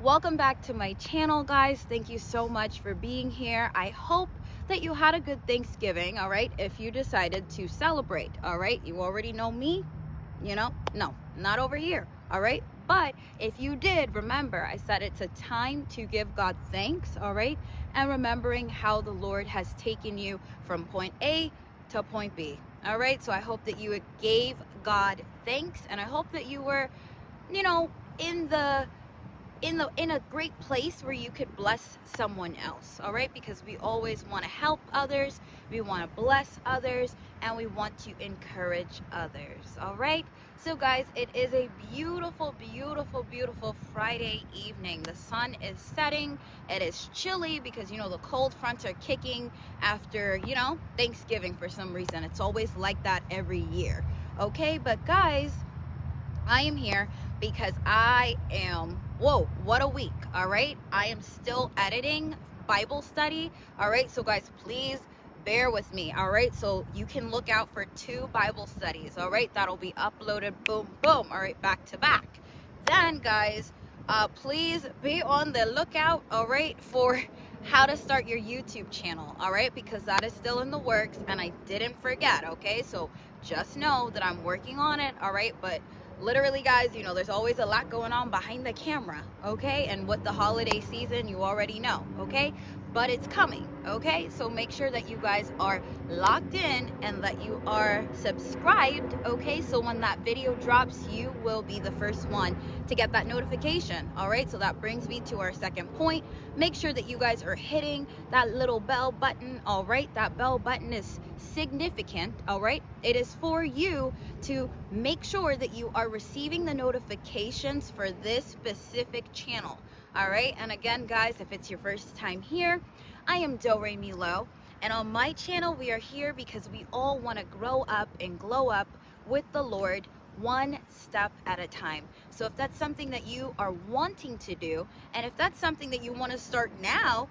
Welcome back to my channel, guys. Thank you so much for being here. I hope that you had a good Thanksgiving, all right? If you decided to celebrate, all right? You already know me, no, not over here, all right? But if you did, remember, I said it's a time to give God thanks, all right? And remembering how the Lord has taken you from point A to point B, all right? So I hope that you gave God thanks, and I hope that you were, in a great place where you could bless someone else, all right? Because we always want to help others, we want to bless others, and we want to encourage others, all right? So guys, it is a beautiful, beautiful, beautiful Friday evening. The sun is setting. It is chilly because the cold fronts are kicking after Thanksgiving. For some reason, it's always like that every year. Okay, but guys, I am here because whoa, what a week, all right? I am still editing Bible study, all right? So guys, please bear with me, all right? So you can look out for 2 Bible studies, all right? That'll be uploaded, boom, boom, all right, back to back. Then guys, please be on the lookout, all right, for how to start your YouTube channel, all right? Because that is still in the works and I didn't forget, okay? So just know that I'm working on it, all right? But literally, guys, there's always a lot going on behind the camera, okay? And with the holiday season, you already know, okay? But it's coming, okay? So make sure that you guys are locked in and that you are subscribed, okay? So when that video drops, you will be the first one to get that notification, all right? So that brings me to our second point. Make sure that you guys are hitting that little bell button, all right? That bell button is significant, all right? It is for you to make sure that you are receiving the notifications for this specific channel, all right? And again, guys, if it's your first time here, I am Do-Re Milo, and on my channel, we are here because we all want to grow up and glow up with the Lord one step at a time. So if that's something that you are wanting to do, and if that's something that you want to start now,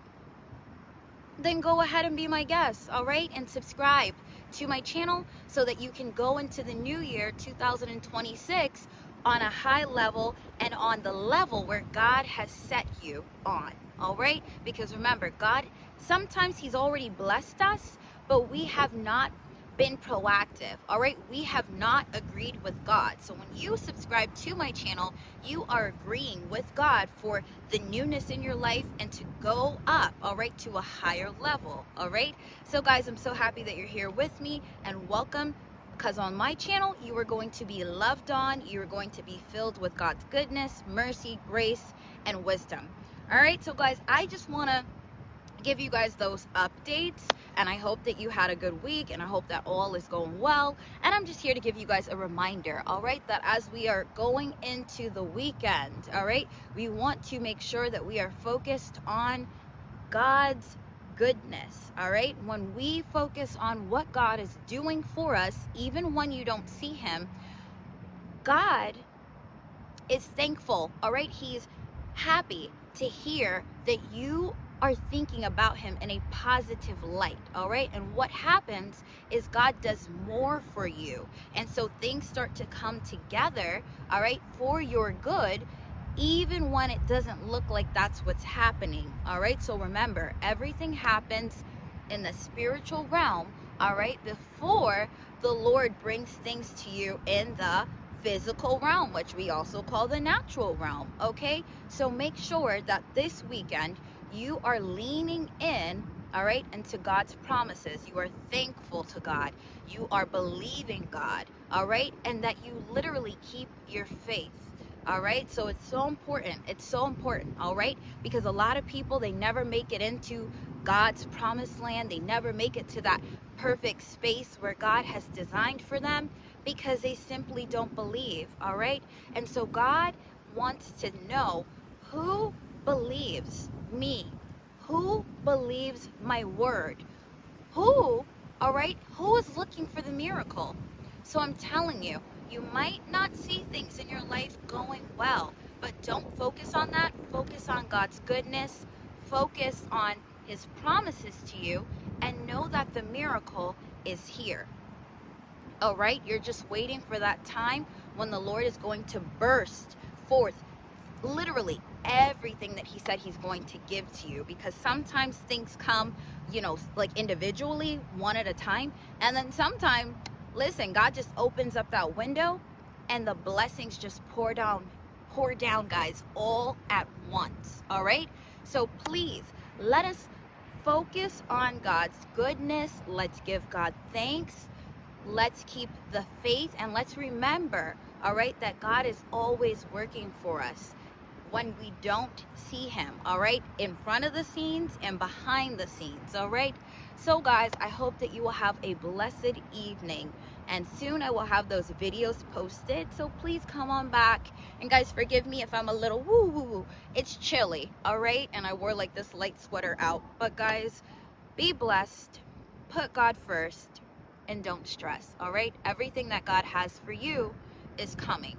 then go ahead and be my guest, all right? And subscribe to my channel so that you can go into the new year 2026 on a high level and on the level where God has set you on, all right? Because remember, God, sometimes he's already blessed us, but we have not been proactive, all right? We have not agreed with God. So when you subscribe to my channel, you are agreeing with God for the newness in your life and to go up, all right, to a higher level, all right? So guys, I'm so happy that you're here with me, and welcome, because on my channel, you are going to be loved on, you are going to be filled with God's goodness, mercy, grace, and wisdom. All right, so guys, I just want to give you guys those updates, and I hope that you had a good week, and I hope that all is going well. And I'm just here to give you guys a reminder, all right, that as we are going into the weekend, all right, we want to make sure that we are focused on God's goodness, all right? When we focus on what God is doing for us, even when you don't see him, God is thankful, all right? He's happy to hear that you are thinking about him in a positive light, all right? And what happens is God does more for you. And so things start to come together, all right, for your good, even when it doesn't look like that's what's happening, all right? So remember, everything happens in the spiritual realm, all right, before the Lord brings things to you in the physical realm, which we also call the natural realm, okay? So make sure that this weekend you are leaning in, all right, into God's promises. You are thankful to God. You are believing God, all right? And that you literally keep your faith, all right? So it's so important. It's so important, all right? Because a lot of people, they never make it into God's promised land. They never make it to that perfect space where God has designed for them because they simply don't believe, all right? And so God wants to know who believes me, who believes my word, who, all right, who is looking for the miracle. So I'm telling you, you might not see things in your life going well, but don't focus on that. Focus on God's goodness, focus on his promises to you, and know that the miracle is here. All right, you're just waiting for that time when the Lord is going to burst forth literally everything that he said he's going to give to you, because sometimes things come, like individually, one at a time. And then sometimes, listen, God just opens up that window and the blessings just pour down, guys, all at once. All right. So please let us focus on God's goodness. Let's give God thanks. Let's keep the faith, and let's remember, all right, that God is always working for us when we don't see him, all right, in front of the scenes and behind the scenes, all right? So guys, I hope that you will have a blessed evening, and soon I will have those videos posted, so please come on back. And guys, forgive me if I'm a little woo woo woo. It's chilly, all right, and I wore like this light sweater out. But guys, be blessed, put God first, and don't stress, all right? Everything that God has for you is coming.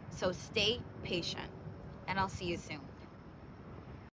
So stay patient, and I'll see you soon.